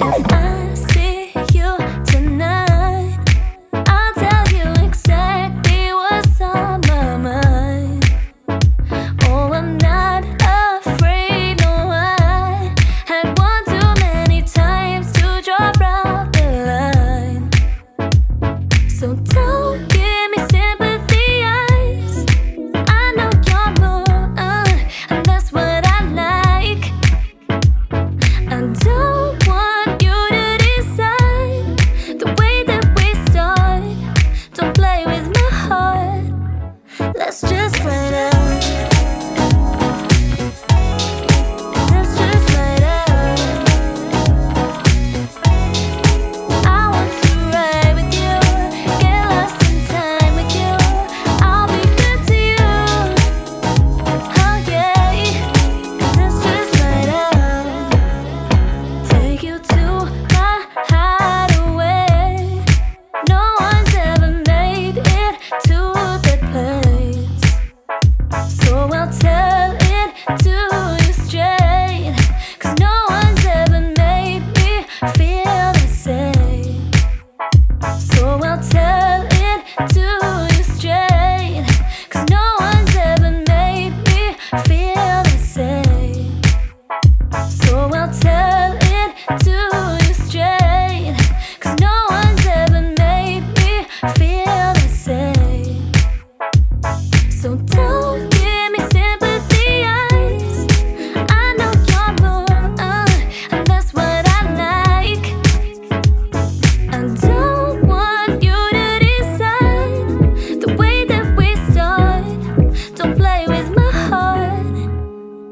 If I see you tonight, I'll tell you exactly what's on my mind. Oh, I'm not afraid, no, I had one too many times to draw out the line. So don't give me sympathy eyes. I know you're more, and that's what I like. I don't want you to decide the way that we start. Don't play with my heart. Let's just fight out. Let's just fight out. I want to ride with you, get lost in time with you. I'll be good to you. Oh yeah. Let's just fight out. Take you to my hideaway. No one's ever made it to that place, so I'll tell it to you straight. 'Cause no one's ever made me feel the same. So I'll tell it to you straight. 'Cause no one's ever made me feel the same. So I'll tell it to you straight. 'Cause no one's ever made me feel the same. So don't give me sympathy eyes. I know you're more, and that's what I like. I don't want you to decide the way that we start. Don't play with my heart.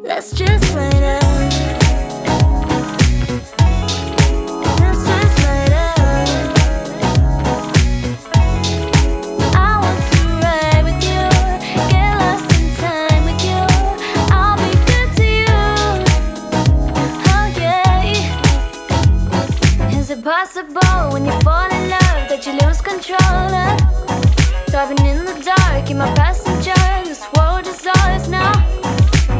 Let's just fight out. Let's just fight out. I want to ride with you, get lost in time with you. I'll be good to you. Oh yeah. Is it possible when you fall in love that you lose control? Driving in the dark, you're my passenger. This world is ours now.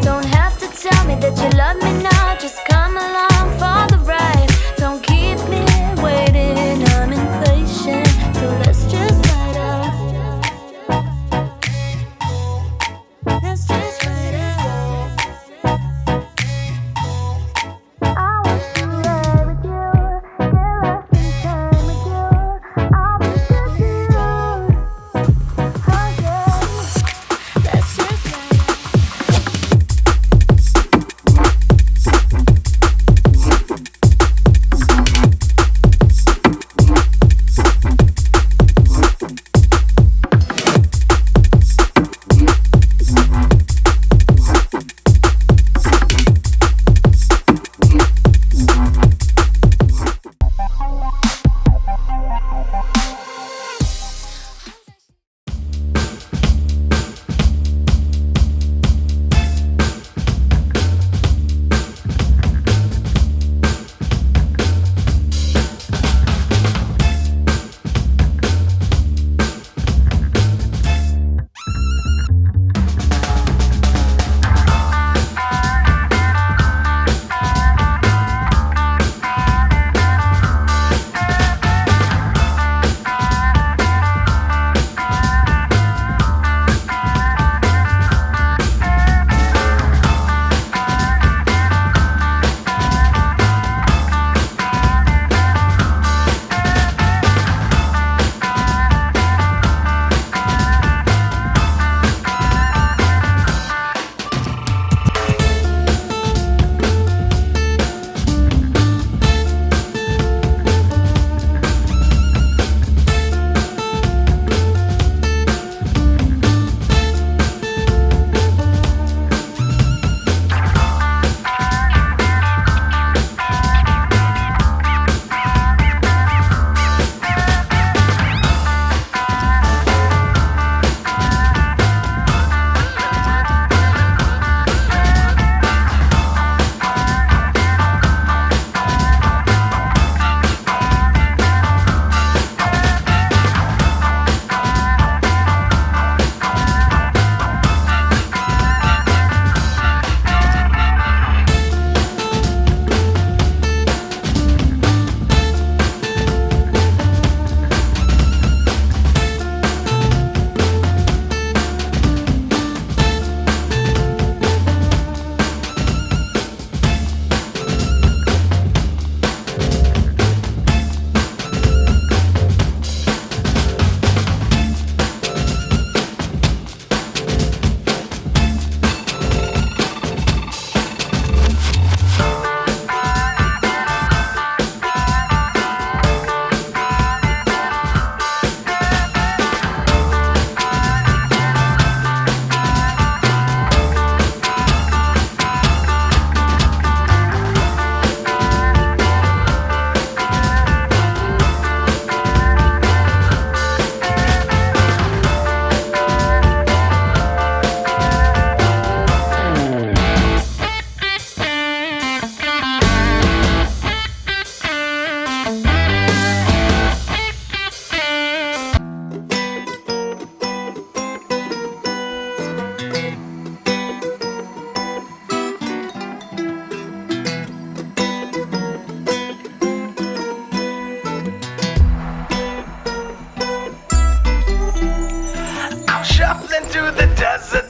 Don't have to tell me that you love me now. Just come along for the ride. Don't keep me waiting, I'm impatient. So let's just fight out. Let's just fight out. I want to ride with you, get lost in time with you. I'll be good to you. Oh yeah.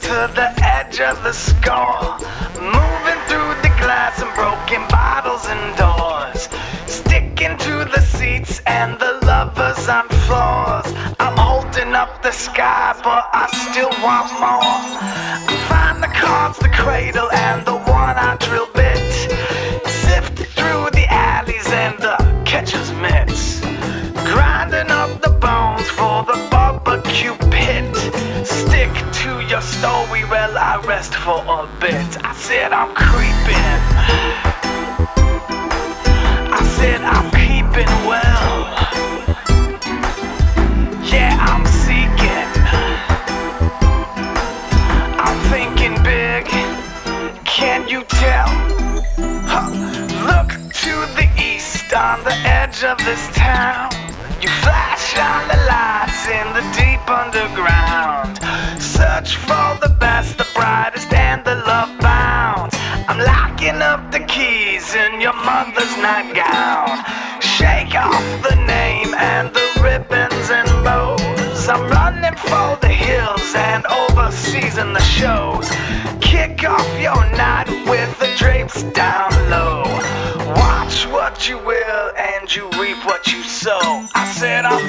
to the edge of the score, moving through the glass and broken bottles and doors, sticking to the seats and the lovers on floors. I'm holding up the sky, but I still want more. I find the cards, the cradle, and the one-eye drill bit, sift through the alleys and the catcher's mitts, grinding up the bones for the barbecue pit. Stick to your story while I rest for a bit. I said I'm creeping, I said I'm keeping well. Yeah, I'm seeking, I'm thinking big, can you tell? Huh. Look to the east on the edge of this town. You flash on the lights in the deep underground. Search for the best, the brightest, and the love bound. I'm locking up the keys in your mother's nightgown. Shake off the name and the ribbons and bows. I'm running for the hills and overseas in the shows. Kick off your night with the drapes down low. Watch what you will and you reap what you sow. I said I'm